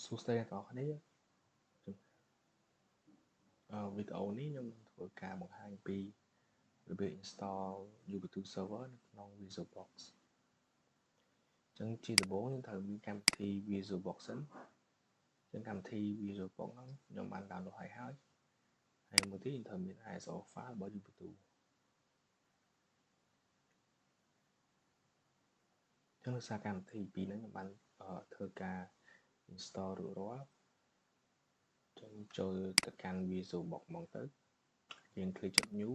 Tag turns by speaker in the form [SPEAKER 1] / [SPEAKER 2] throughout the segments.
[SPEAKER 1] សួស្តីអ្នកទាំងអស់គ្នាវីដេអូនេះខ្ញុំធ្វើការបង្ហាញពីរបៀប install Ubuntu server នៅក្នុង VisualBox អញ្ចឹងជាដំបូងខ្ញុំត្រូវមានកម្មវិធី VisualBox សិនអញ្ចឹងកម្មវិធី VisualBox ហ្នឹងខ្ញុំបាន download ហើយហើយមួយទៀតខ្ញុំត្រូវមាន ISO file របស់ Ubuntu អញ្ចឹងដោយសារកម្មវិធីពីរហ្នឹងខ្ញុំបានធ្វើការ install រួចរាល់អញ្ចឹងចូលទៅកាន់ VisualBox ហ្មងទៅយើងคลิกចុច new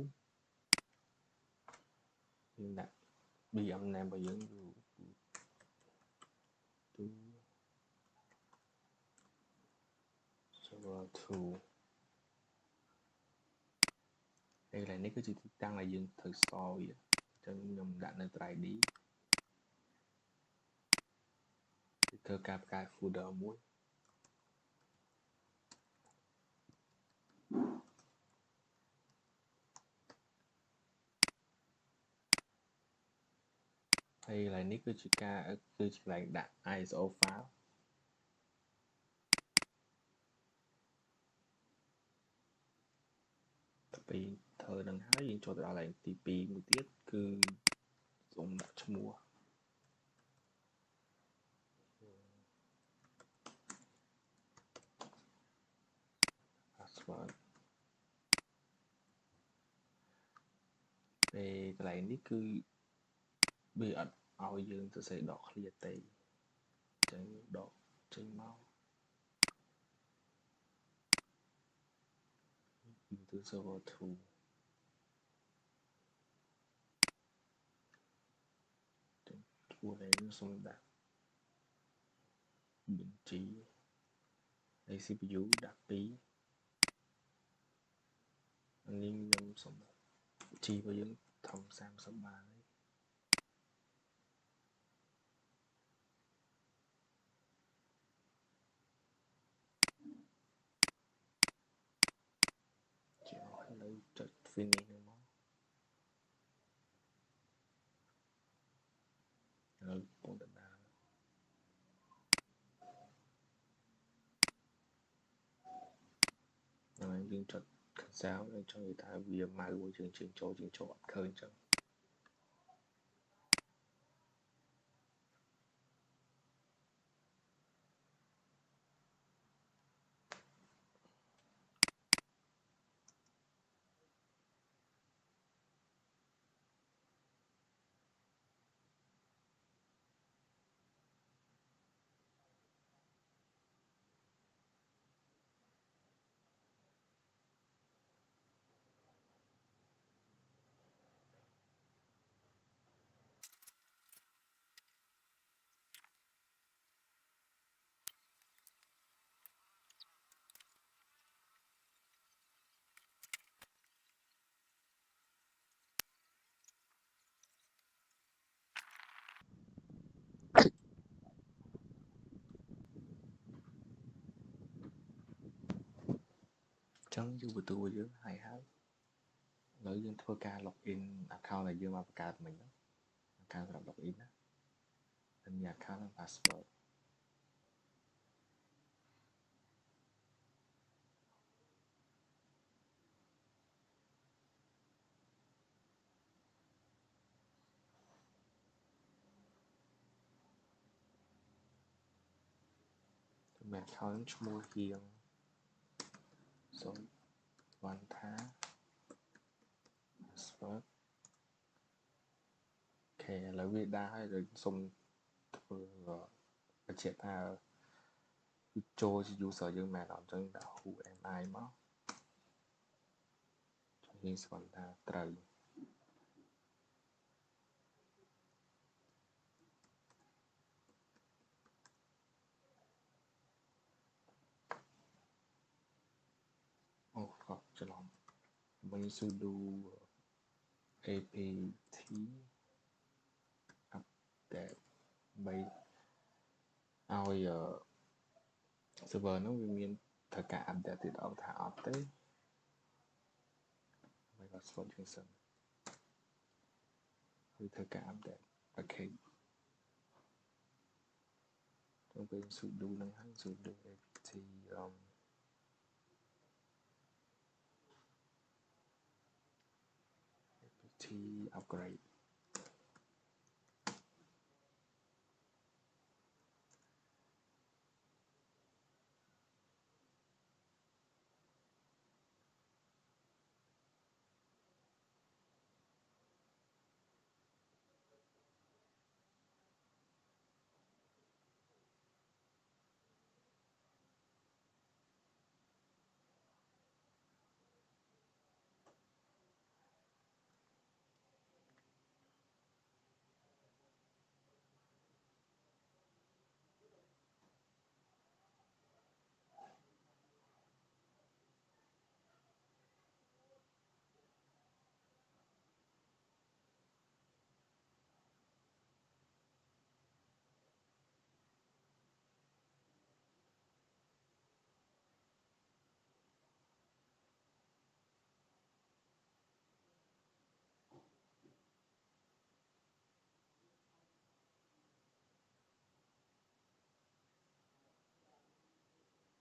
[SPEAKER 1] យើងដាក់ VM name របស់យើង Ubuntu server 2 ហើយកន្លែងនេះគឺជាទីតាំងដែលយើងត្រូវ store វាអញ្ចឹងខ្ញុំដាក់នៅ ID ធ្វើការបង្កើត folder មួយហើយកន្លែងនេះគឺជាកន្លែងដាក់ ISO file ទៅពេលធ្វើនឹងហើយយើងចូលទៅដល់កន្លែងទី2មួយទៀតគឺសូមដាក់ឈ្មោះ password ពេលកន្លែងនេះគឺវាអត់ឲ្យយើងទៅសេដក clear ទេអញ្ចឹងដកចេញមក Ubuntu server 2ព្រោះនេះសូមដាក់បញ្ជី CPU ដាក់2នេះខ្ញុំសូមបញ្ជីរបស់យើងធំ30បានជាអស់នៅចុច finish ហ្នឹងមកហើយពងដដាលហើយយើងចុច cancel ហើយចង់និយាយថាវាម៉ៅមួយយើងចូលអត់ឃើញចឹងចឹង Ubuntu យើងហើយឥឡូវយើងធ្វើការ login account ដែលយើងបានបង្កើតមិញហ្នឹង account សម្រាប់ login ណានិងមាន account និង password មាន account ឈ្មោះហៀងសូមវ៉ាន់ថា password អូខេឥឡូវវាដាក់ហើយយើងសូមធ្វើបញ្ជាក់ថាចូលជា user យើងមែនអត់អញ្ចឹងដាក់ who am I មកយើងស្គាល់ថាត្រូវអូក៏ច្រឡំវិញ sudo apt update បីឲ្យserver ហ្នឹងវាមានត្រូវការ update ទៀតអត់ថាអត់ទេហើយ password យើងសិនគឺត្រូវការ update អូខេ trongពេល sudo នឹងហើយ sudo apt apt upgrade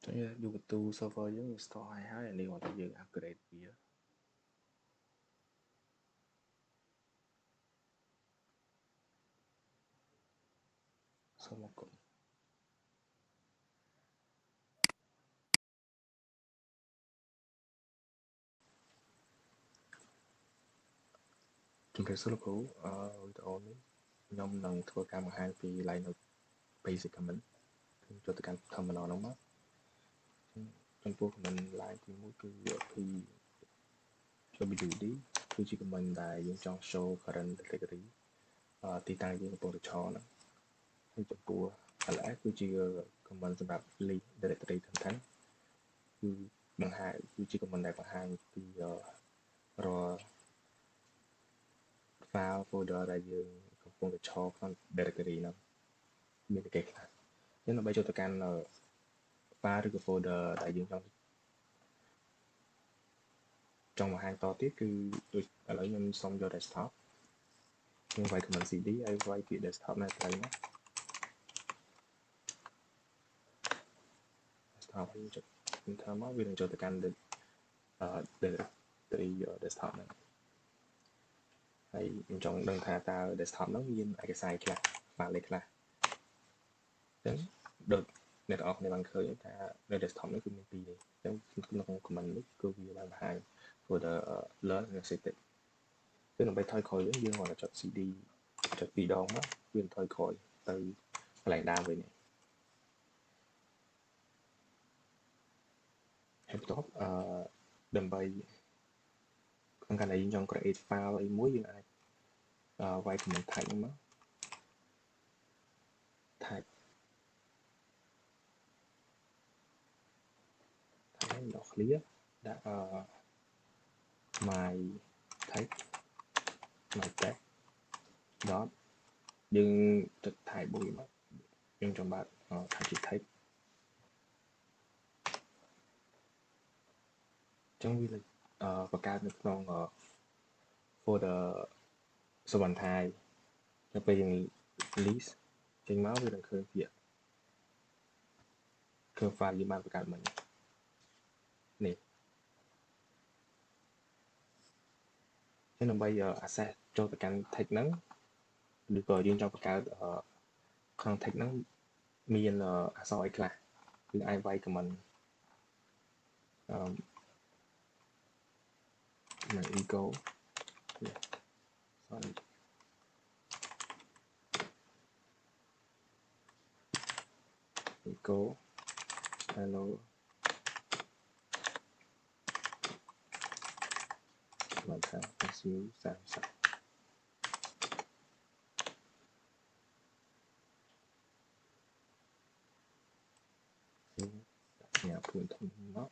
[SPEAKER 1] ចឹង Ubuntu server យើង install ហើយនេះគាត់ថាយើង upgrade វាសូមអរគុណជំរាបសួរលោកគ្រូវីដេអូនេះខ្ញុំនឹងធ្វើការបង្ហាញពី Linux Basic Command ខ្ញុំចូលទៅកាន់ terminal ហ្នឹងមកចំពោះ command line ទី1គឺ pwd គឺជា command ដែលយើងចង់ show current directory ទីតាំងយើងកំពុងតែឈរហ្នឹងហើយចំពោះ ls គឺជា command សម្រាប់ list directory ទាំងគឺបង្ហាញគឺជា command ដែលបង្ហាញពីរាល់ file folder ដែលយើងកំពុងតែឈរក្នុង directory ហ្នឹងមានតែគេខ្លះយើងដើម្បីចូលទៅកាន់ file ឬក៏ folder ដែលយើងចង់បង្ហាញតទៀតគឺដូចឥឡូវខ្ញុំសុំយក desktop ខ្ញុំវាយ command cd ហើយវាយពាក្យ desktop នៅត្រៃមក desktop ខ្ញុំចុច enter មកវានឹងចូលទៅកាន់ directory desktop ហ្នឹងហើយខ្ញុំចង់ដឹងថាតើ desktop ហ្នឹងមានឯកសារខ្លះ file ខ្លះអញ្ចឹងដូចអ្នកទាំងអស់គ្នាបានឃើញថានៅ desktop ហ្នឹងគឺមានពីរនេះអញ្ចឹងក្នុង command នេះគឺវាបានបង្ហាញ folder learn និង static គឺដើម្បីថយក្រោយយើងគាត់ចុច cd ចុចពីរដងមកវាថយក្រោយទៅកន្លែងដើមវិញហើយបន្ទាប់ដើម្បីក្នុងករណីយើងចង់ create file អីមួយយើងអាចវាយ command type ហ្នឹងមក type ហើយដល់ clear ដាក់ my type my text dot យើងចុច type មួយមកយើងចាំបាច់ថាជា type ចឹងវាបង្កើតនៅក្នុង folder សវណ្ណថាយដល់ពេលយើង list ចេញមកវានឹងឃើញពាក្យឃើញ file យើងបានបង្កើតមិញនេះចឹងដើម្បី access ចូលទៅកាន់ text ហ្នឹងឬក៏យើងចង់បង្កើតក្នុង text ហ្នឹងមានអក្សរអីខ្លះគឺអាចវាយ command echo sorry echo hello មកថា SU 30ញ៉ាំព្រួយធំមក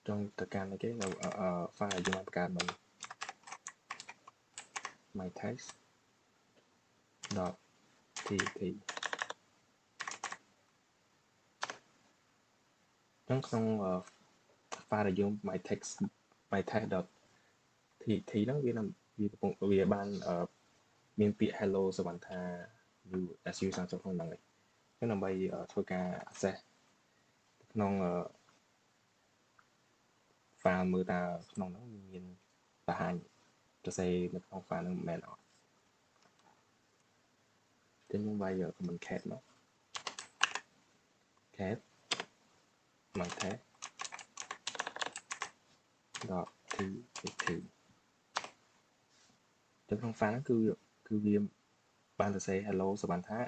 [SPEAKER 1] ចង់ទៅកាន់អីគេនៅ file យើងបានបង្កើតមក my text dot txt ចឹងក្នុង file ដែលយើង my text dot txt ហ្នឹងវាកំពុងវាបានមានពាក្យ hello សវណ្ណថា SU30 ក្នុងហ្នឹងឯងចឹងដើម្បីធ្វើការ access ក្នុងfile មើលតើក្នុងហ្នឹងមានបង្ហាញសរសេរនៅក្នុង file ហ្នឹងមែនអត់ចឹងខ្ញុំវាយ command cat មក cat command cat .txt ចឹងក្នុង file ហ្នឹងគឺវាបានសរសេរ hello សវណ្ណថា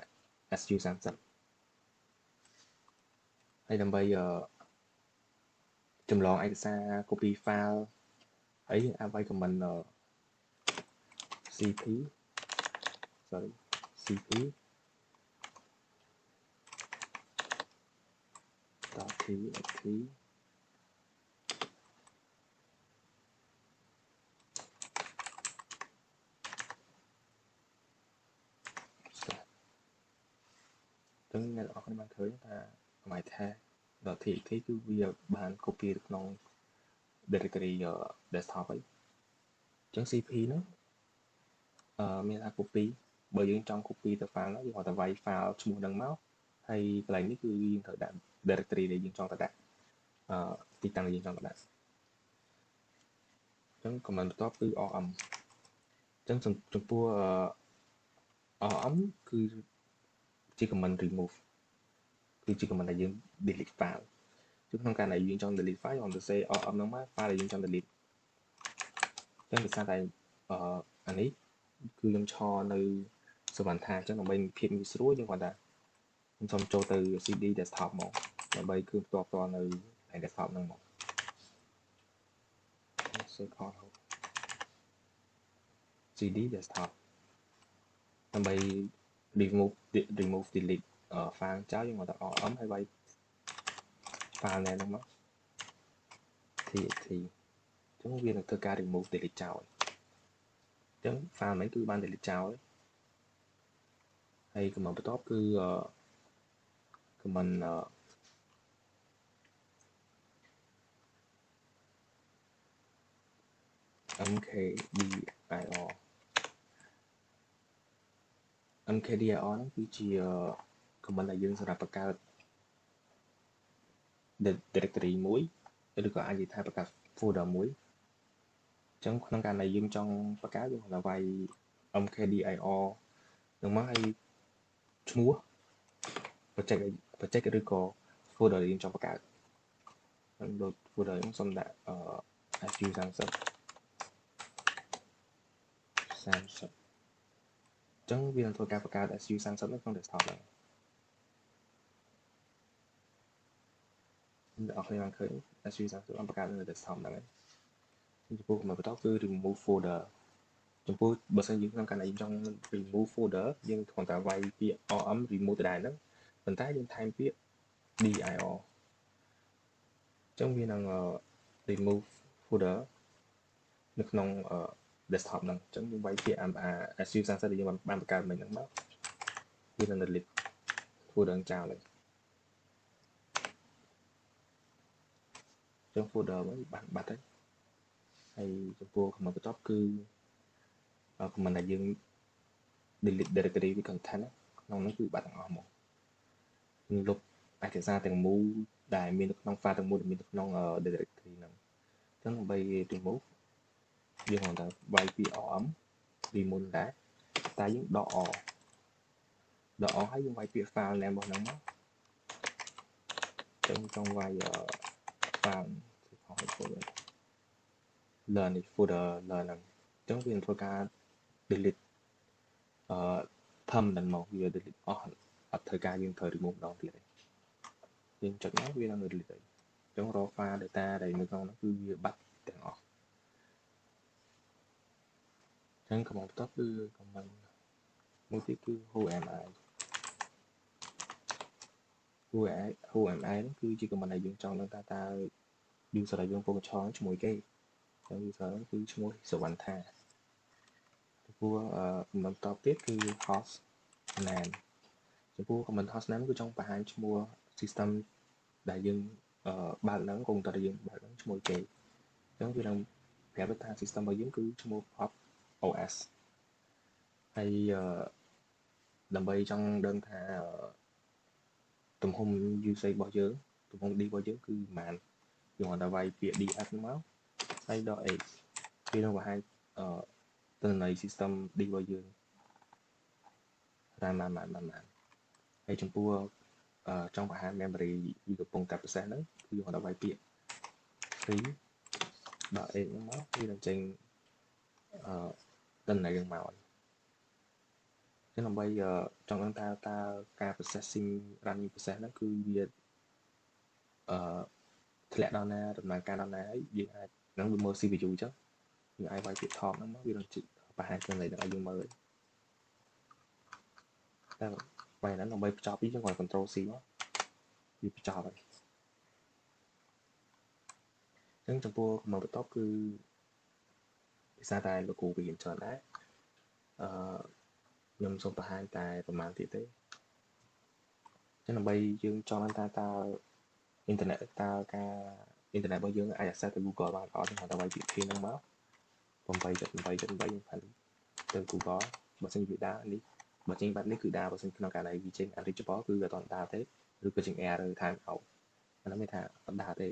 [SPEAKER 1] SU30 ហើយដើម្បីចម្លងឯកសារ copy file អីអាចវាយ command cp .txt ចឹងអ្នកនរគ្នាបានឃើញថា my test.txt គឺវាបាន copy ទៅក្នុង directory desktop ហើយចឹង cp ហ្នឹងមានថា copy បើយើងចង់ copy ទៅ file ហ្នឹងយើងគ្រាន់តែវាយ file ឈ្មោះហ្នឹងមកហើយកន្លែងនេះគឺយើងត្រូវដាក់ directory ដែលយើងចង់ទៅដាក់ទីតាំងដែលយើងចង់ទៅដាក់ចឹង command បន្ទាប់គឺ rm ចឹងចំពោះrm គឺជា command remove គឺជា command ដែលយើង delete file គឺក្នុងករណីយើងចង់ delete file យើងទៅសេ rm ហ្នឹងមក file ដែលយើងចង់ delete ចឹងដោយសារតែអានេះគឺខ្ញុំឆនៅសវណ្ណថាចឹងដើម្បីភាពងាយស្រួលយើងគាត់ថាខ្ញុំសូមចូលទៅ cd desktop មកដើម្បីគឺផ្ទាល់នៅឯ desktop ហ្នឹងមកcd desktop ដើម្បី remove delete file ចោលយើងគាត់ថា rm ហើយវាយ file ណែហ្នឹងមក txt ចឹងវានឹងធ្វើការ remove delete ចោលចឹង file ហ្នឹងគឺបាន delete ចោលហើយ command បន្ទាប់គឺ command mkdir ហ្នឹងគឺជា command ដែលយើងសម្រាប់បង្កើត directory មួយឬក៏អាចនិយាយថាបង្កើត folder មួយអញ្ចឹងក្នុងករណីយើងចង់បង្កើតយើងត្រូវវាយ mkdir នឹងមកឲ្យឈ្មោះ project ឬក៏ folder ដែលយើងចង់បង្កើតខ្ញុំដូច folder ខ្ញុំសូមដាក់SU30 អញ្ចឹងវានឹងធ្វើការបង្កើត SU30 នៅក្នុង desktop ហ្នឹងអ្នកនរគ្នាបានឃើញ SU30 បានបង្កើតនៅ desktop ហ្នឹងហើយចំពោះបន្ទាប់គឺ remove folder ចំពោះបើសិនយើងក្នុងករណីយើងចង់ remove folder យើងគ្រាន់តែវាយពាក្យ rm remove ដដែលហ្នឹងប៉ុន្តែយើងថែមពាក្យ dir អញ្ចឹងវានឹង remove folder នៅក្នុង desktop ហ្នឹងអញ្ចឹងយើងវាយពាក្យ SU30 ដែលយើងបានបង្កើតមិញហ្នឹងមកវានឹង delete folder ចោលហើយអញ្ចឹង folder ហ្នឹងបានបាត់ហើយចំពោះ command បន្ទាប់គឺ command ដែលយើង delete directory ពី content ក្នុងនោះគឺបាត់ទាំងអស់មកយើងលុបឯកសារទាំងមូលដែលមាននៅក្នុង file ទាំងមូលដែលមាននៅក្នុង directory ហ្នឹងអញ្ចឹងដើម្បី remove យើងគ្រាន់តែវាយពាក្យ rm remove ដែរតែយើងដក ហើយយើងវាយពាក្យ file name របស់ហ្នឹងមកអញ្ចឹងចង់វាយ file learn folder learn ហ្នឹងអញ្ចឹងវានឹងធ្វើការ delete permanent មកវា delete អស់អត់ត្រូវការយើងត្រូវ remove ម្ដងទៀតទេយើងចុចមកវានឹង delete ហើយអញ្ចឹង raw file data ដែលនៅក្នុងហ្នឹងគឺវាបាត់ទាំងអស់អញ្ចឹង command បន្ទាប់គឺ command មួយទៀតគឺ who am I who am I ហ្នឹងគឺជា command ដែលយើងចង់ដឹងថាតើ user ដែលយើងកំពុងឆងជាមួយគេអញ្ចឹង user ហ្នឹងគឺឈ្មោះសវណ្ណថាចំពោះ command បន្ទាប់ទៀតគឺ host name ចំពោះ command host name គឺចង់បង្ហាញឈ្មោះ system ដែលយើងបើកហ្នឹងកុំព្យូទ័រដែលយើងបើកហ្នឹងឈ្មោះគេអញ្ចឹងវានឹងប្រាប់ថា system របស់យើងគឺឈ្មោះ hot os ហើយ ដើម្បីចង់ដឹងថាទំហំ usage របស់យើងទំហំ disk របស់យើងគឺប៉ុន្មានយើងគាត់តែវាយពាក្យ ds មកហើយដក x វានឹងបង្ហាញទិន្នន័យ system disk របស់យើងបានហើយចំពោះចង់បង្ហាញ memory វាកំពុងតែ process ហ្នឹងគឺយើងគាត់តែវាយពាក្យ free ដក x ហ្នឹងមកវានឹងចេញទិន្នន័យហ្នឹងមកចឹងដើម្បីចង់ដឹងថាតើការ processing running process ហ្នឹងគឺវាធ្លាក់ដល់ណាដំណើរការដល់ណាហើយយើងអាចនឹងវាមើល CPU ចឹងយើងអាចវាយពាក្យ top ហ្នឹងមកវានឹងបង្ហាញទិន្នន័យដល់យើងមើលតែបែរហ្នឹងដើម្បីបញ្ចប់វាយើងគាត់ control C មកវាបញ្ចប់ហើយចឹងចំពោះ command បន្ទាប់គឺភាសាតែលោកគ្រូវារៀនច្រើនដែរខ្ញុំសូមបង្ហាញតែប្រហែលទៀតទេចឹងដើម្បីយើងចង់ដឹងថាតើអ៊ីនធឺណិតតើការអ៊ីនធឺណិតរបស់យើងអាច access ទៅ Google បានអត់ហ្នឹងតែវាយពាក្យ pin ហ្នឹងមក8.8.8ទៅ Google បើសិនជាវាដើរនេះបើចេញបាត់នេះគឺដើរបើសិនក្នុងករណីវាចេញ unreachable គឺវាអត់ដើរទេឬក៏ចេញ error time out អានោះមានថាអត់ដើរទេ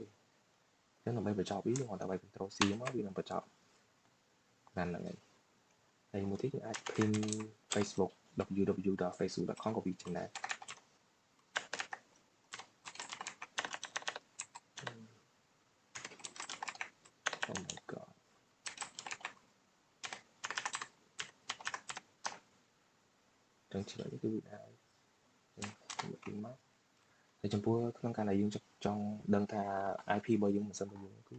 [SPEAKER 1] ចឹងដើម្បីបញ្ចប់វាយើងគាត់តែវាយ control C មកវានឹងបញ្ចប់បានហ្នឹងហើយហើយមួយទៀតយើងអាច pin Facebook www.facebook.com ក៏វាចេញដែរOh my god ចឹងឆ្លើយនេះគឺវាដែរពីមកតែចំពោះក្នុងករណីយើងចង់ដឹងថា IP របស់យើងមិនសិនរបស់យើងគឺ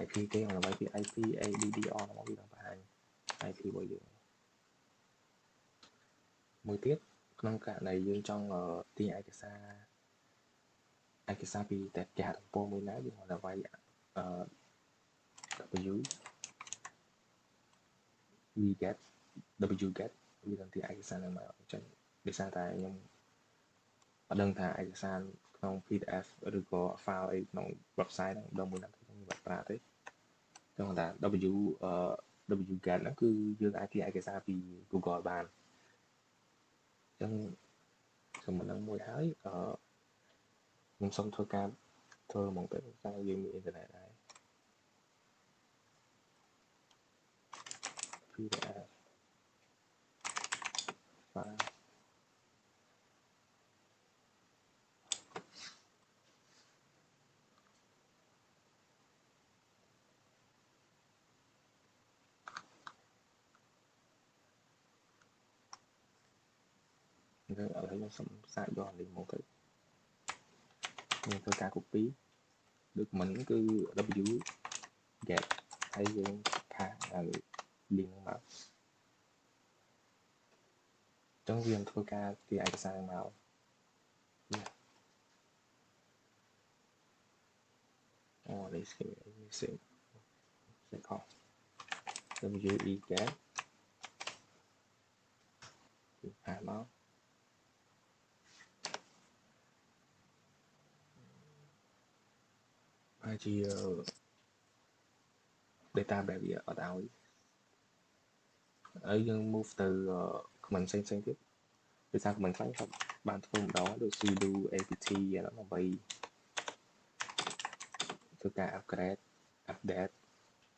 [SPEAKER 1] IP គេon ដើម្បីពី IP ADDR មកវានឹងបង្ហាញ IP របស់យើងមួយទៀតក្នុងករណីយើងចង់ទាញឯកសារពីតែគេហទំព័រមួយណាយើងគាត់វាយW wget wget វានឹងទាញឯកសារហ្នឹងមកអញ្ចឹងដោយសារតែខ្ញុំអត់ដឹងថាឯកសារក្នុង PDF ឬក៏ file អីក្នុង website ហ្នឹងដល់មួយណាខ្ញុំមិនប្រើទេចឹងថា wget ហ្នឹងគឺយើងអាចទាញឯកសារពី Google បានចឹងចំណុចហ្នឹងមួយហើយខ្ញុំសូមធ្វើការធ្វើហ្មងទៅតែយើងមានអ៊ីនធឺណិតដែរ PDF file ឥឡូវខ្ញុំសូមសាកយកអានេះមកទៅខ្ញុំធ្វើការ copy document គឺ w get ហើយយើងខាងឲ្យ link មកចឹងវានឹងធ្វើការទាញឯកសារមកអូនេះស្គីនេះសេខុស w get គឺផាមកហើយជា data បែបវាអត់ឲ្យហើយយើង move ទៅ command ផ្សេងទៀតដោយសារ command ខ្លះគាត់បានធ្វើម្ដងដូច sudo apt ដើម្បីធ្វើការ upgrade update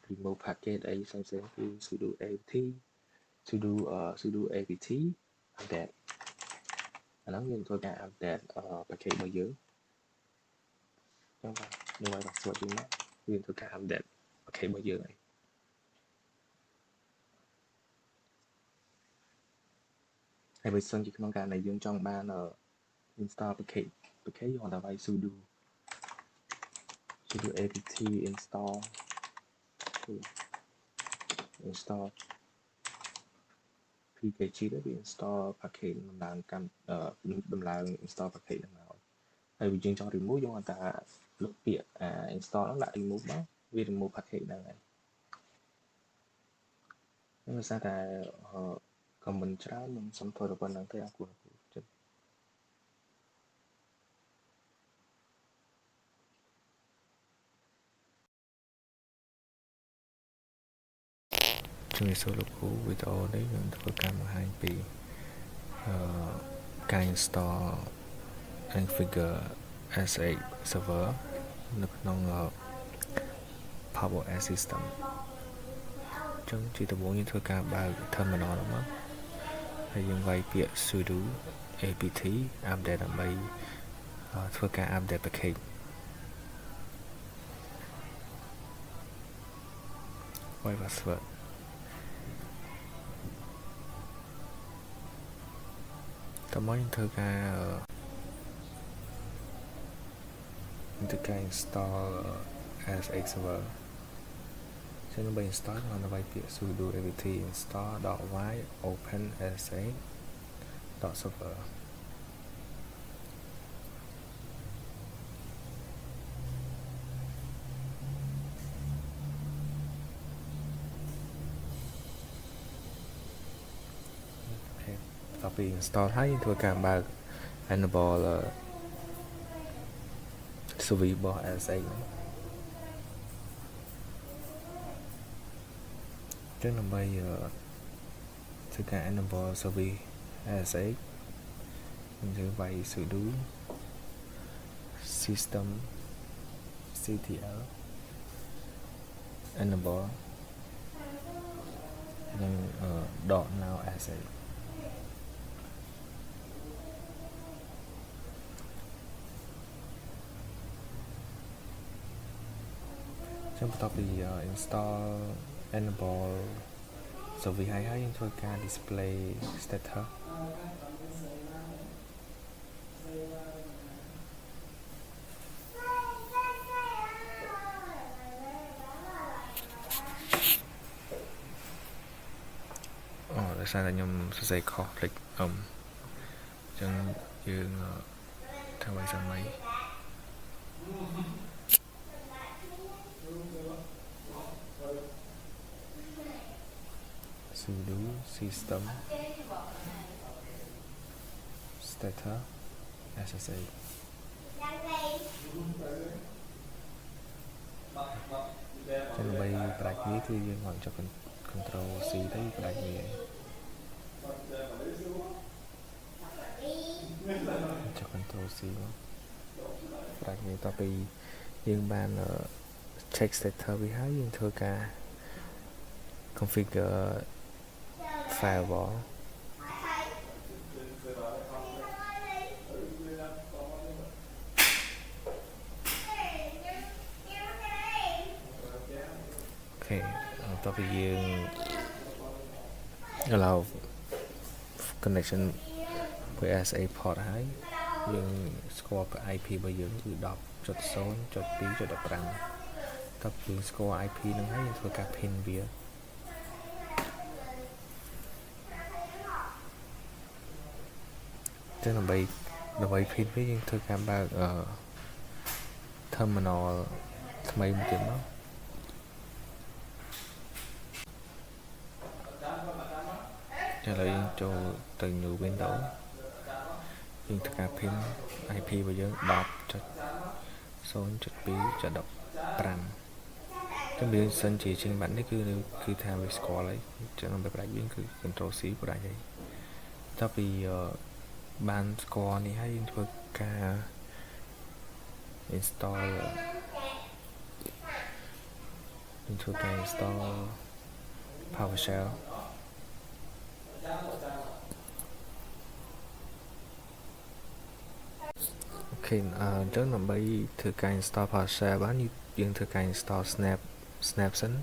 [SPEAKER 1] remove package អីផ្សេងគឺ sudo apt sudo apt update អាហ្នឹងយើងធ្វើការ update package របស់យើងចឹងបាទយើងឲ្យ password យើងមកវាធ្វើការ update package របស់យើងហើយបើសិនជាក្នុងករណីយើងចង់បានinstall package យើងគាត់តែវាយ sudo apt install pkg ទៅវា install package ដំឡើង install package ហ្នឹងមកហើយបើយើងចង់ remove យើងគាត់ថាលុបពាក្យinstall ហ្នឹងដាក់ remove មកវា remove package ហ្នឹងហើយខ្ញុំដោយសារតែcomment ច្រើនខ្ញុំសុំធ្វើតែប៉ុណ្្នឹងទេអរគុណចិត្តជំរាបសួរលោកគ្រូវីដេអូនេះខ្ញុំធ្វើការបង្ហាញពី ការ install configure SX server នៅក្នុង Power OS system អញ្ចឹងជាដំបូងយើងធ្វើការបើក terminal ហ្នឹងមកហើយយើងវាយពាក្យ sudo apt update ដើម្បីធ្វើការ update package វាយ password តើមកយើងធ្វើការinstall SX server ចឹងដើម្បី install យើងនឹងវាយពាក្យ sudo apt install.y open sx.server តទៅពី install ហើយយើងធ្វើការបើក enable service របស់ SX ចឹងដើម្បីធ្វើការ enable service SX យើងវាយ sudo systemctl enable និង .now SX ចឹងបន្ទាប់ពី install enable service ហើយយើងធ្វើការ display status ដោយសារតែខ្ញុំសរសេរខុសភ្លេចអញ្ចឹងយើងធ្វើឲ្យសម័យsudo system status SSH ចឹងដើម្បីផ្ដាច់វាគឺយើងមកចុច Control C ទៅផ្ដាច់វាចុច Control C មកផ្ដាច់វាតទៅពីយើងបាន check status វាហើយយើងធ្វើការ configure firewall អូខេបន្ទាប់ពីយើង allow connection với SA port ហើយយើងស្គាល់ IP របស់យើងគឺ 10.0.2.15 តើយើងស្គាល់ IP ហ្នឹងហើយយើងធ្វើការ pin វាចឹងដើម្បី pin វាយើងធ្វើការបើក terminal ថ្មីមួយទៀតមកឥឡូវយើងចូលទៅ new window យើងធ្វើការ pin IP របស់យើង 10.0.2.15 ចឹងវាសិនជាជាងបាត់នេះគឺថាវាស្គាល់ហើយចឹងដើម្បីផ្ដាច់វាគឺ Control C ផ្ដាច់ហើយតទៅពីបានស្គាល់នេះហើយយើងធ្វើការ install PowerShell អូខេអញ្ចឹងដើម្បីធ្វើការ install PowerShell បានយើងធ្វើការ install snap សិន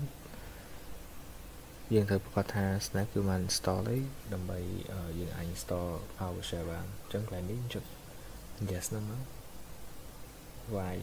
[SPEAKER 1] យើងត្រូវប្រកាសថា snap គឺបាន install ហើយដើម្បីយើងអាច install PowerShell បានអញ្ចឹងកន្លែងនេះចុច yes ហ្នឹងមកវាយ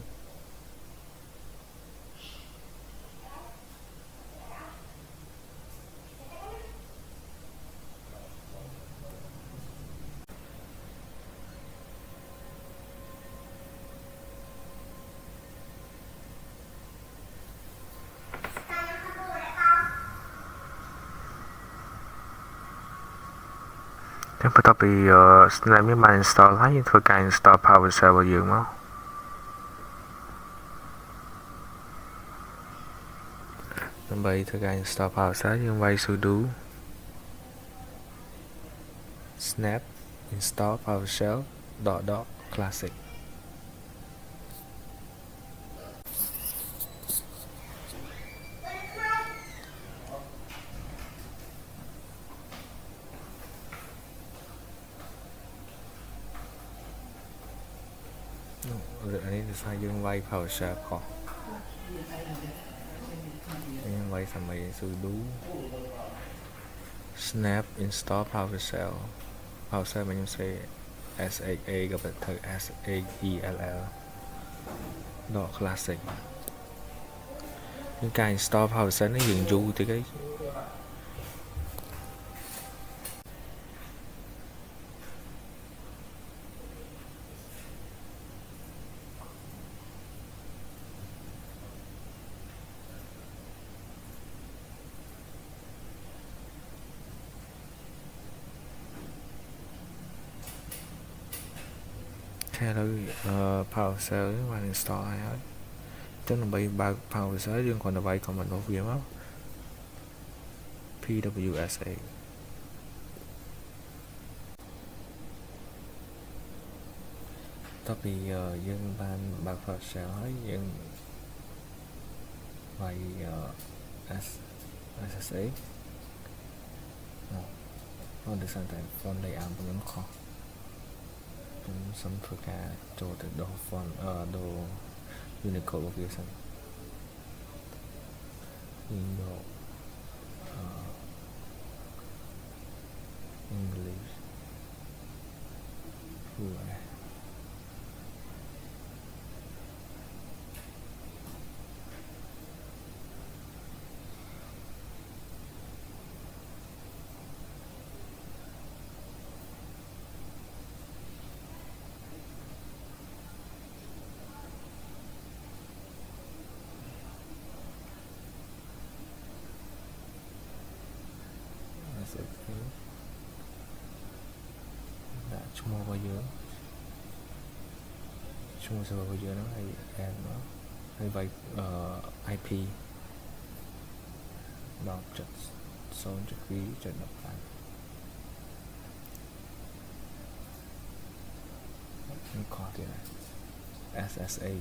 [SPEAKER 1] តែបន្ទាប់ពី snap នេះបាន install ហើយយើងធ្វើការ install PowerShell របស់យើងមកដើម្បីធ្វើការ install PowerShell យើងវាយ sudo snap install PowerShell dot classicอันนี้จะใช้យើងវាយ PowerShell ខុសយើងវាយសាមី sudo snap install PowerShell មកខ្ញុំសេ SHA ក៏ទៅ SHELL dot classic យើងការ install PowerShell នេះយើងយូរតិចហើយឥឡូវ PowerShell យើងបាន install ហើយចឹងដើម្បីបើក PowerShell យើងគ្រាន់តែវាយ command របស់វាមក pwsa តទៅពីយើងបានបើក PowerShell ហើយយើងវាយ SSA នោះដោយសារតែ font layout ខ្ញុំខុសខ្ញុំសូមធ្វើការចូលទៅដូរ font ដូរ Unicode របស់វាសិនយើងយក Englishដាក់ឈ្មោះរបស់យើងឈ្មោះ server របស់យើងហ្នឹងហើយ add មកហើយវាយ IP 10.0.2.15នេះខុសទៀតហើយ SSA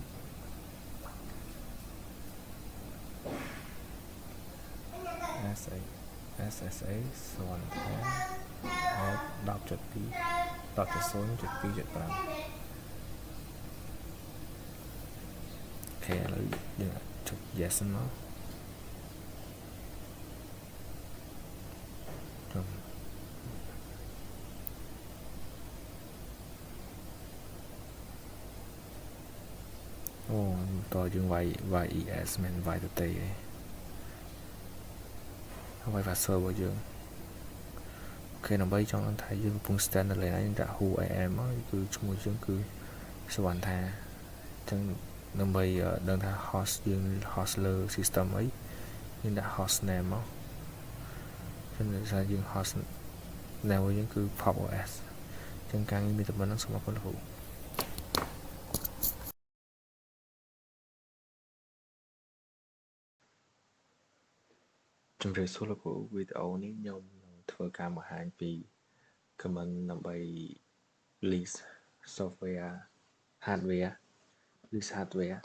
[SPEAKER 1] SSA 10.2.0.2.5 ឥឡូវយើងចុច yes មកអូតើយើងវាយ es មិនវាយទៅទេហើយវាយ password របស់យើងអូខេដើម្បីចង់ដឹងថាយើងកំពុង stand នៅកន្លែងណាយើងដាក់ who I am មកគឺឈ្មោះយើងគឺសវណ្ណថាអញ្ចឹងដើម្បីដឹងថា host យើង host លើ system អីយើងដាក់ host name មកចឹងដោយសារយើង host name របស់យើងគឺ pop os អញ្ចឹងការងារមានតែប៉ុណ្្នឹងសូមអរគុណលោកគ្រូជំរាបសួរលោកគ្រូវីដេអូនេះខ្ញុំនឹងធ្វើការបង្ហាញពី command ដើម្បី list software hardware list hardware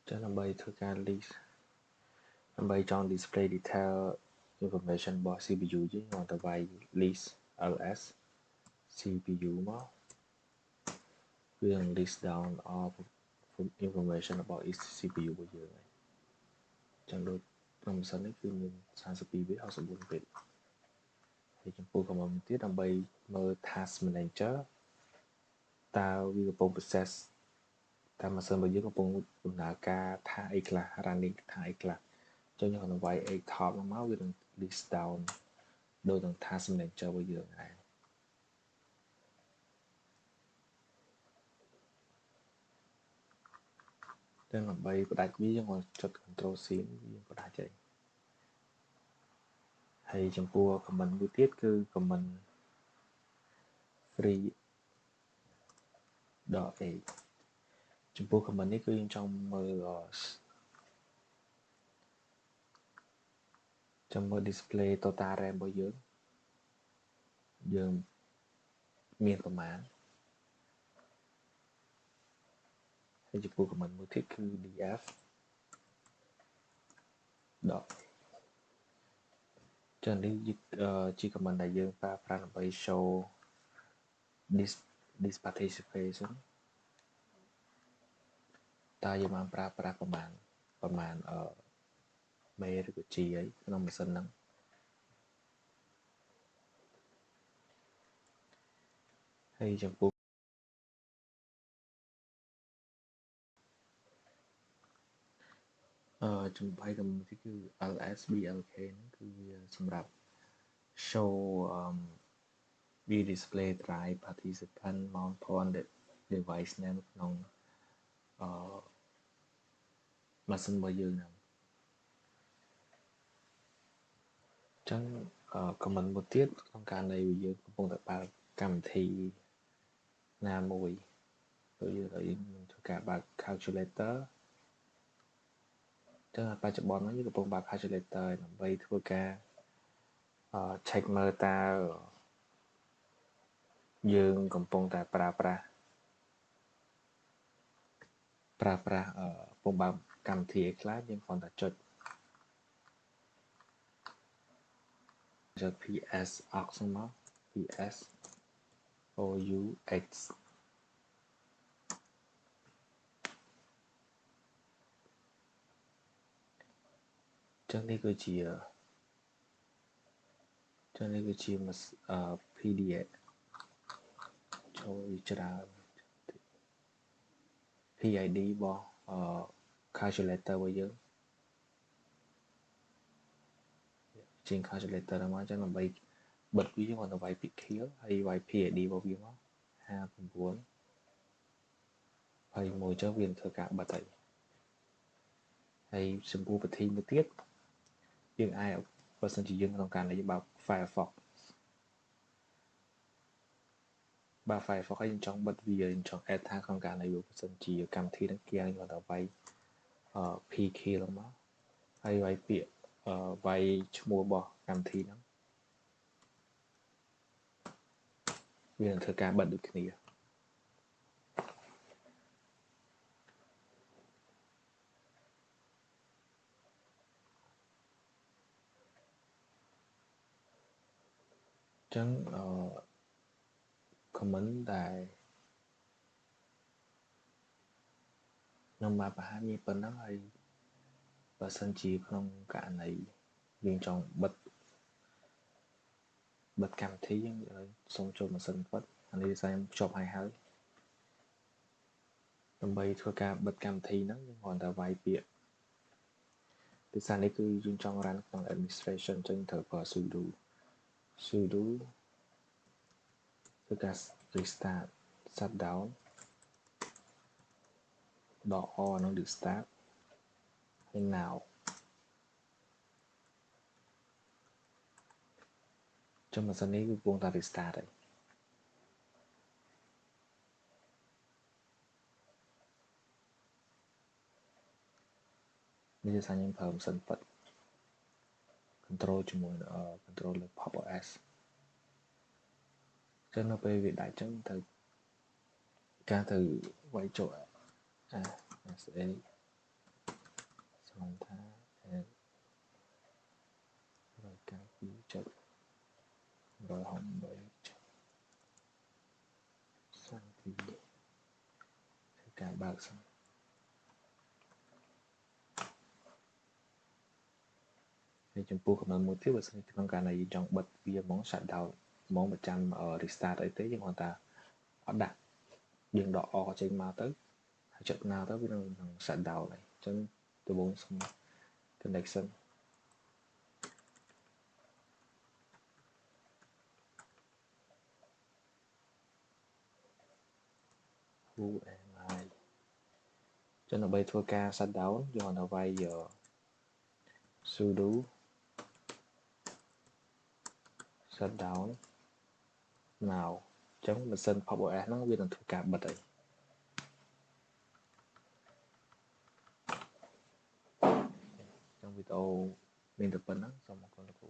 [SPEAKER 1] ចឹងដើម្បីធ្វើការ list ដើម្បីចង់ display detail information របស់ CPU យើងគ្រាន់តែវាយ list ls CPU មកវានឹង list down all information about each CPU របស់យើងហើយចឹងដូចក្នុងម៉ាស៊ីននេះគឺមាន32 bit 64 bit ហើយចំពោះ command ទៀតដើម្បីមើល task manager តើវាកំពុង process តាមម៉ាស៊ីនរបស់យើងកំពុងដំណើរការថាអីខ្លះ running ថាអីខ្លះចឹងយើងគាត់នឹងវាយ 8 top មកវានឹង list down ដូចនឹង task manager របស់យើងដែរចឹងដើម្បីផ្ដាច់វាយើងគាត់ចុច control C យើងផ្ដាច់ហើយហើយចំពោះ command មួយទៀតគឺ command free .a ចំពោះ command នេះគឺយើងចង់មើល display total RAM របស់យើង យើងមានប្រមាណហើយចំពោះ comment មួយទៀតគឺ df dot ចឹងនេះជា comment ដែលយើងប្រើប្រាស់ដើម្បី show this participation តើយើងបានប្រើប្រាស់ប្រមាណមេឬក៏ G អីក្នុងម៉ាស៊ីនហ្នឹងហើយចំពោះចំបាយកំទីគឺ LSBLK ហ្នឹងគឺវាសម្រាប់ show view display drive participant mount point device name ក្នុងម៉ាស៊ីនរបស់យើងហ្នឹងអញ្ចឹងcomment មួយទៀតក្នុងការនៃយើងកំពុងតែបើកកម្មវិធីណាមួយដូចយើងនឹងធ្វើការបើក calculator ចឹងបច្ចុប្បន្ននេះយើងកំពុងបើក calculator ដើម្បីធ្វើការ check មើលតើយើងកំពុងតែប្រើប្រាស់កំពុងបើកកម្មវិធីអីខ្លះយើងគ្រាន់តែចុច PS aux ហ្នឹងមក PS OUX ចឹងនេះគឺជា PDF ចូលច្រើន PID របស់ calculator របស់យើងជាង calculator មកចឹងដើម្បីបិទវាយើងគាត់ទៅវាយ pixel ហើយវាយ PID របស់វាមក59 21ចឹងវានឹងធ្វើការបិទហើយចំពោះវិធីមួយទៀតយើងអាចបើសិនជាយើងក្នុងការយើងបើក Firefox ហើយយើងចង់បិទវាយើងចង់ add ថាក្នុងការនៃបើសិនជាកម្មវិធីហ្នឹងគេឲ្យគាត់ទៅវាយ PK ឡើងមកហើយវាយពាក្យវាយឈ្មោះរបស់កម្មវិធីហ្នឹងវានឹងធ្វើការបិទដូចគ្នាចឹងcomment ដែលខ្ញុំបានបង្ហាញមានប៉ុណ្ណឹងហើយបើសិនជាក្នុងករណីយើងចង់បិទកម្មវិធីយើងសូមចូលម៉ាស៊ីនគាត់អានេះខ្ញុំភ្ជាប់ហើយដើម្បីធ្វើការបិទកម្មវិធីហ្នឹងយើងគ្រាន់តែវាយពាក្យភាសានេះគឺយើងចង់ run ក្នុង administration ចឹងត្រូវប្រើ sudo ធ្វើការ restart shutdown ដក O នឹង restart ហើយ now ចឹងម៉ាស៊ីននេះគឺកំពុងតែ restart ហើយនេះគឺសារខ្ញុំប្រើម៉ាស៊ីនពិត control ជាមួយ control លើ pop os ចឹងនៅពេលវាដាច់ចឹងទៅការទៅវាយចូលSA ស្មានថា 192.168.32ការបើកសិនហើយចំពោះកំណត់មួយទៀតបើសិនក្នុងករណីយើងចង់បិទវាហ្មង shutdown ហ្មងប្រចាំ restart អីទេយើងគ្រាន់តែអត់ដាក់យើងដក O ចេញមកទៅហើយចុចណាទៅវានឹង shutdown ហើយអញ្ចឹងដំបូងសុំ connection who am I ចឹងដើម្បីធ្វើការ shutdown យើងគ្រាន់តែវាយ sudo shutdown now អញ្ចឹងម៉ាស៊ីន pop os ហ្នឹងវានឹងធ្វើការបិទហើយtrong video មានតែប៉ុណ្ណឹងសូមអរគុណលោកគ្រូ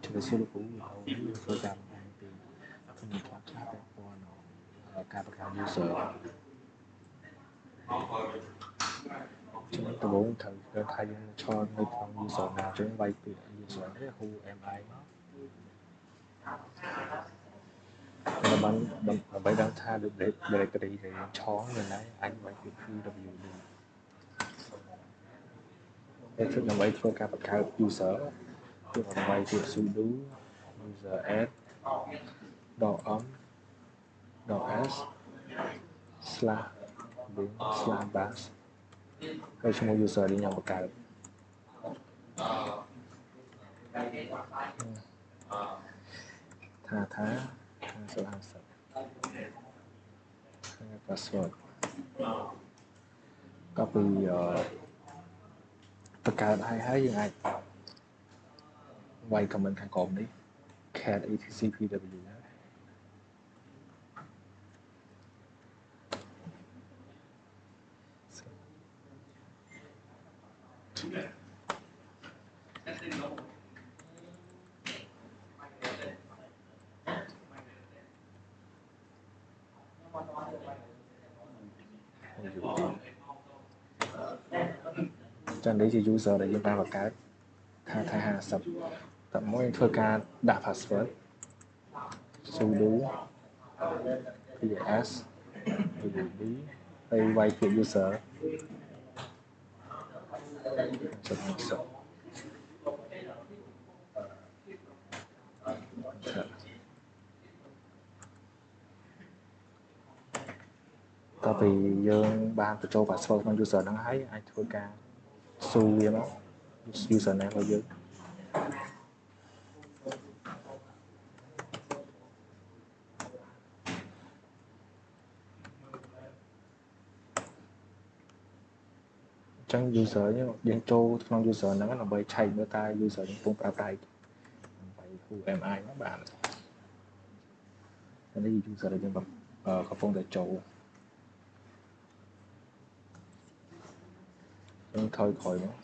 [SPEAKER 1] Terusur ini program nanti penyebab ada pono kapal user chúng tôi muốn thử thay cho người con user nào chúng vay tiền user who am I nó là bạn phải đăng tha được để directory để cho người này anh vay tiền UWD để thức làm vay program account user tức là vay tiền sudo user add $on $s slash slash bash ហើយឈ្មោះ user នេះខ្ញុំបង្កើតថា50 password copy បង្កើតហើយយើងអាចវាយ comment ខាងក្រោមនេះ cat etc pw ចឹងនេះជា user ដែលយើងបានបង្កើតថា50តែមួយធ្វើការដាក់ password sudo ps wd ហើយវាយពាក្យ user តទៅយើងបានបញ្ចូល password ក្នុង user ហ្នឹងហើយអាចធ្វើការស៊ូវាមក username របស់យើងចឹង user យើងចូលក្នុង user ហ្នឹងដើម្បីឆែកមើលតើ user យើងកំពុងប្រើប្រាស់ដើម្បី who am I មកបាននេះ user ដែលយើងកំពុងតែចូលយើងថយក្រោយមក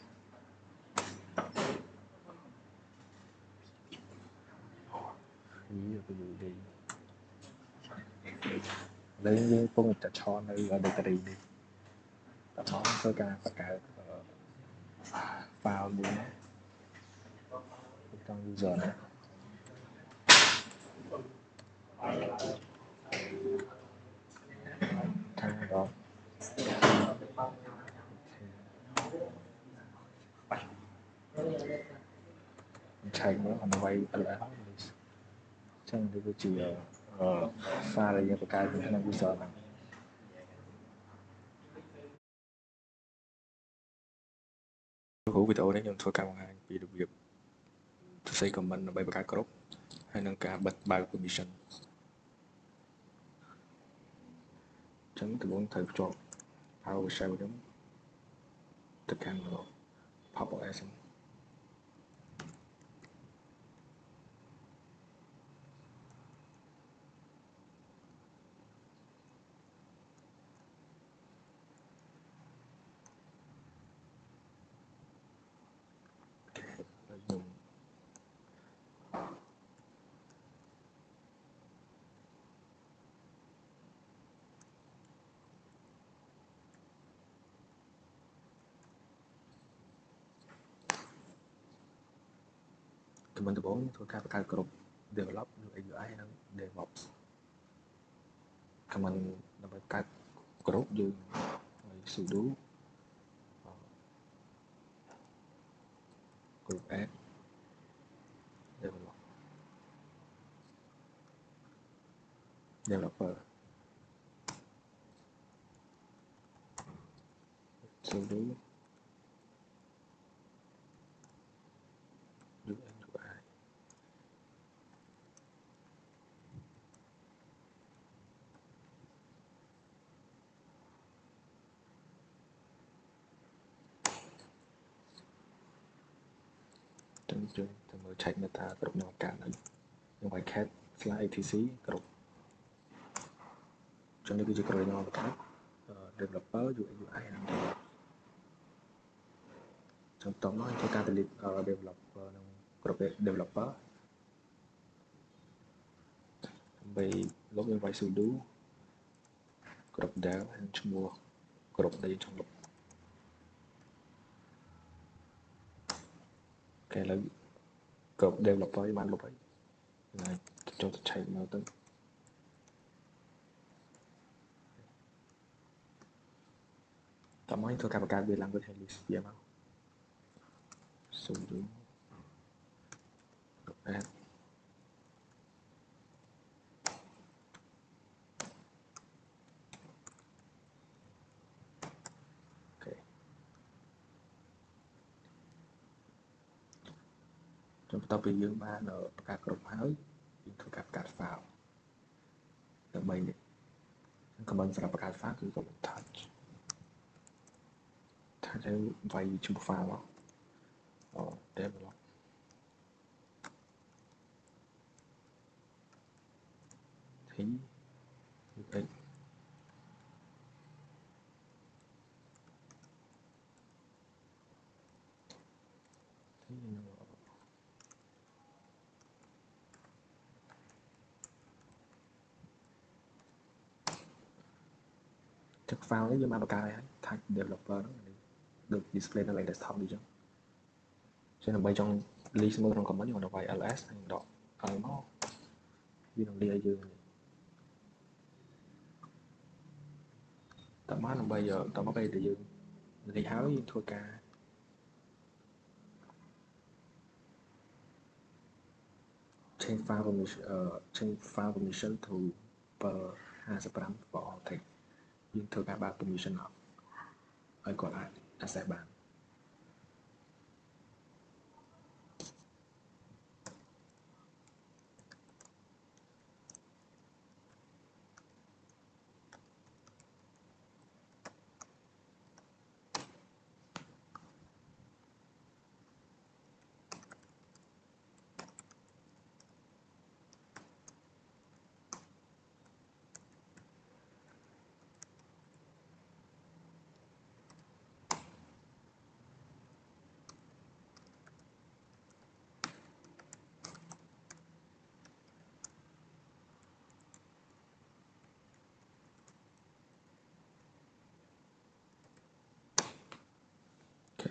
[SPEAKER 1] đâyយើងកំពុងតែឆននៅ directory នេះតមកធ្វើការបង្កើត file មួយក្នុង user នេះខាងដបឆែកមកអ្វី LL ចឹងវាជា file ដែលយើងបង្កើតក្នុង user ហ្នឹងវីដេអូនេះខ្ញុំធ្វើការបង្ហាញពីរបៀបសរសេរ comment ដើម្បីបង្កើតក្រុមហើយនឹងការបិទបើក permission ចឹងដំបូងត្រូវភ្ជាប់ PowerShell ខ្ញុំទៅកាន់ PopOS ដំបូងធ្វើការបង្កើតក្រុម develop UI និង DevOps comment ដើម្បីបង្កើតក្រុមយើងឲ្យ sudo group add developer sudo UI ចឹងទៅមើល check មើលថាក្រុមនឹងបង្កើតហើយយើងវាយ cat /etc ក្រុមចឹងនេះគឺជាក្រុមដែលខ្ញុំបង្កើត developer UI និង DevOps ចឹងតមកធ្វើការ delete developer និងក្រុម developer ដើម្បីលុបយើងវាយ sudo ក្រុម dev ហើយឈ្មោះក្រុមដែលយើងចង់លុបគេឥឡូវក្រុម developer បានលុបហើយហើយចូលទៅ check មើលទៅតមកធ្វើការបង្កើត language ហើយ list វាមក sudo add បន្ទាប់ពីយើងបានបង្កើតក្រុមហើយយើងធ្វើការបង្កើត file ដើម្បីនេះ comment សម្រាប់បង្កើត file គឺ comment touch ហើយវាយឈ្មោះ file មកdevelop ទី UX ចឹង file នេះយើងបានបង្កើតហើយ type developer ហ្នឹងដូច display នៅលើ desktop នេះចឹងដើម្បីចង់ list មើលក្នុង comment យើងបានវាយ ls ហើយដក l មកវានឹងលាយឲ្យយើងតើមកដើម្បីតើមកពេលដែលយើងនេះហើយយើងធ្វើការ change file permission change file permission to per 55 for all text យើងធ្វើការបើក permission អត់ឲ្យគាត់អាច access បាន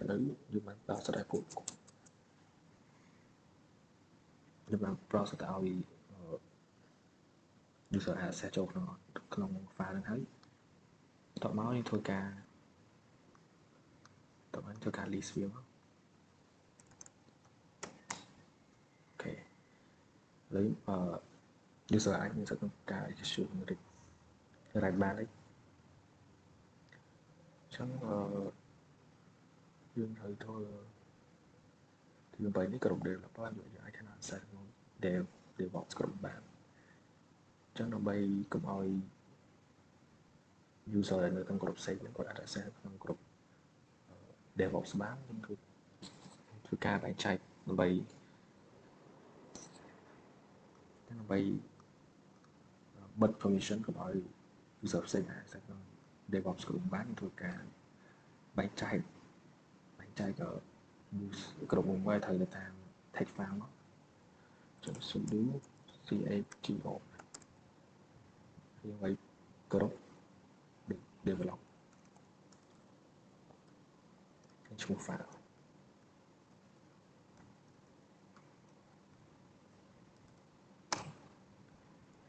[SPEAKER 1] ឥឡូវយើងបានប្រើសិតឲ្យពួកយើងបានប្រើសិតឲ្យ user access ចូលក្នុង file ហ្នឹងហើយបន្ទាប់មកយើងធ្វើការlist វាមកអូខេឥឡូវuser អាចមានសិទ្ធិក្នុងការ execute នឹង write បានហើយអញ្ចឹងយើងត្រូវធ្វើទីបំពេញនេះក្រុម developer យើងអាច access ក្នុង DevOps ក្រុមបានអញ្ចឹងដើម្បីកុំឲ្យ user នៅក្នុងក្រុមផ្សេងគាត់អាច access ក្នុងក្រុម DevOps បានយើងធ្វើការបែងចែកដើម្បីបិទ permission កុំឲ្យ user ផ្សេងអាច access ក្នុង DevOps ក្រុមបានធ្វើការបែងចែកក្រុមមួយត្រូវទៅតាម text file មកចុច sudo chmod យើងឲ្យក្រុម develop ឈ្មោះ file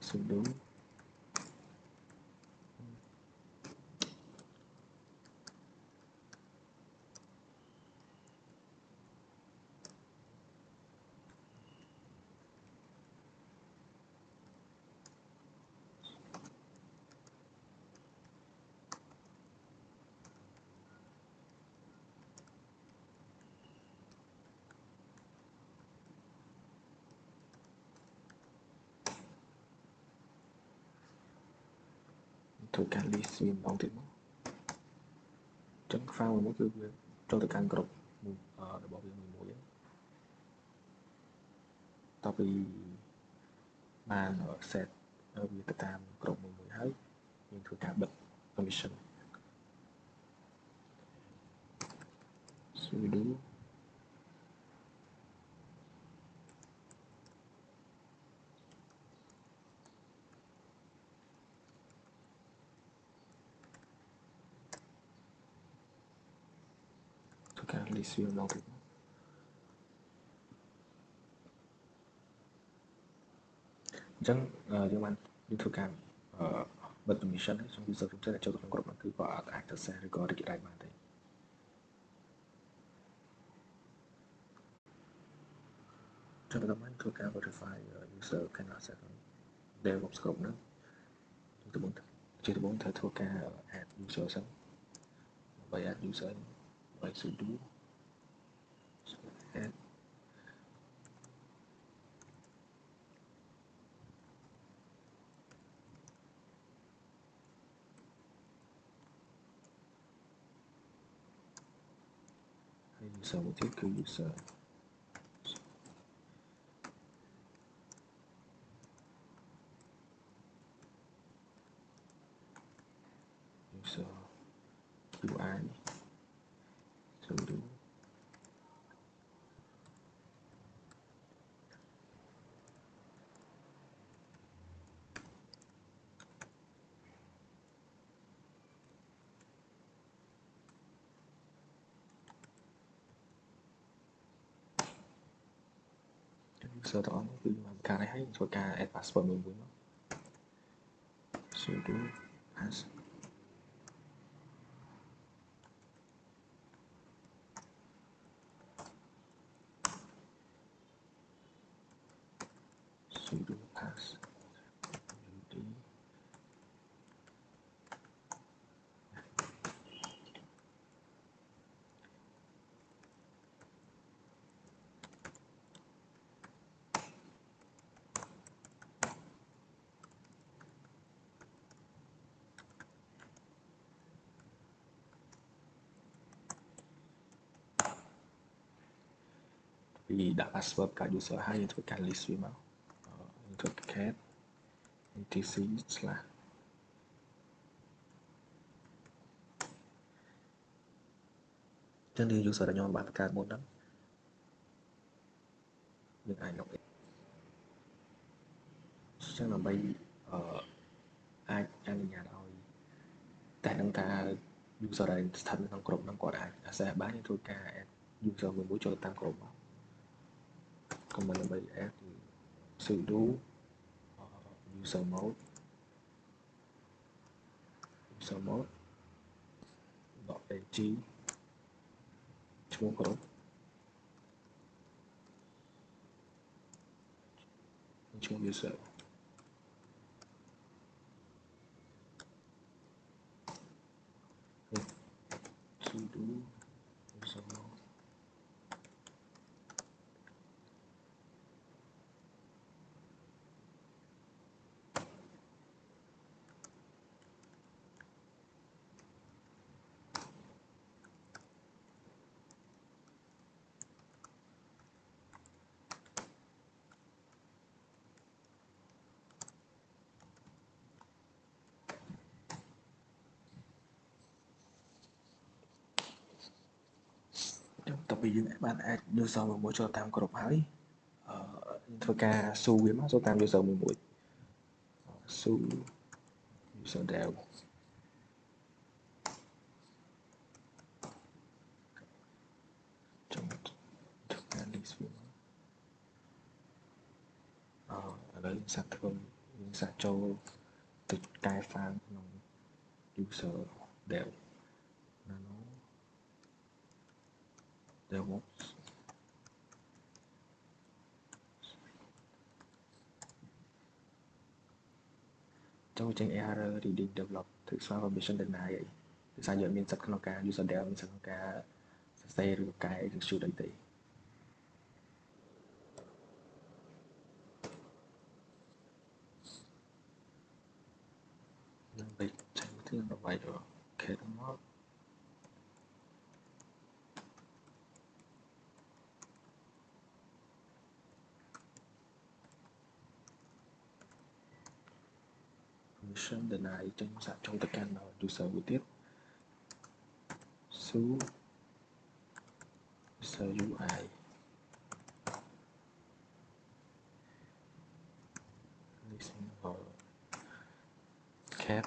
[SPEAKER 1] sudoធ្វើការ list វាម្ដងទៀតមកអញ្ចឹង file មួយគឺវាចូលទៅកាន់ក្រុមរបស់វាមួយតទៅពីបាន set វាទៅតាមក្រុមមួយហើយយើងធ្វើការបិទ permission sudoធ្វើការ list វាម្ដងទៀតអញ្ចឹងយើងបានធ្វើការបិទ permission ហើយក្នុង user ផ្សេងចូលក្នុងក្រុមហ្នឹងគឺគាត់អាច access ឬក៏ read write បានទេចឹងបន្តមកធ្វើការ verify user can access DevOps ក្រុមហ្នឹងជាដំបូងត្រូវធ្វើការ add user សិនដើម្បី add user ឲ្យ sudo add user មួយទៀតគឺ user UI sudo user ទាំងអស់នេះគឺបានការនេះហើយធ្វើការ add password មួយមក sudo pass sudo passពីដាក់ password កា user ហើយយើងធ្វើការ list វាមកយើងធ្វើ cat etc/ ចឹងនេះ user ដែលខ្ញុំបានបង្កើតមុនហ្នឹងយើងអាច log in ចឹងដើម្បីអាចអនុញ្ញាតឲ្យតែនឹងថា user ដែលស្ថិតនៅក្នុងក្រុមហ្នឹងគាត់អាច access បានយើងធ្វើការ add user មួយចូលតាមក្រុមមក command ដើម្បី add គឺ sudo user mode .ag ឈ្មោះក្រុមឈ្មោះ user sudo user modeតទៅយើងបាន add user មួយចូលតាមក្រុមហើយយើងធ្វើការ su វាមកចូលតាម user មួយ su user dev ចូលធ្វើការ list វាមកឥឡូវយើងសាកធ្វើយើងសាកចូលទៅកែ file ក្នុង user dev nano DevOps ចូលចេញ error reading develop ធ្វើ file permission deny អីដោយសារយើងមានសិទ្ធិក្នុងការ user dev មានសិទ្ធិក្នុងការសរសេរឬកែ execute អីទេដើម្បីចេញមកទៀតដើម្បីយក cat មក permission deny ចេញសាកចូលទៅកាន់ user មួយទៀត su user UI listen cat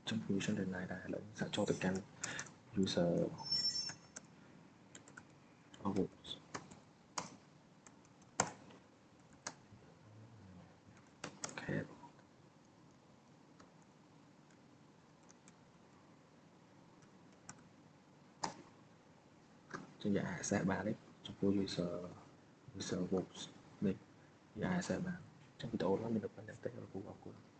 [SPEAKER 1] ចំ permission deny ដែរឥឡូវសាកចូលទៅកាន់ user DevOps ចឹងយើងអាច access បានទេចំពោះ user DevOps នេះយើងអាច access បានចឹងវីដេអូនេះមានតែប៉ុណ្្នឹងទេអរគុណ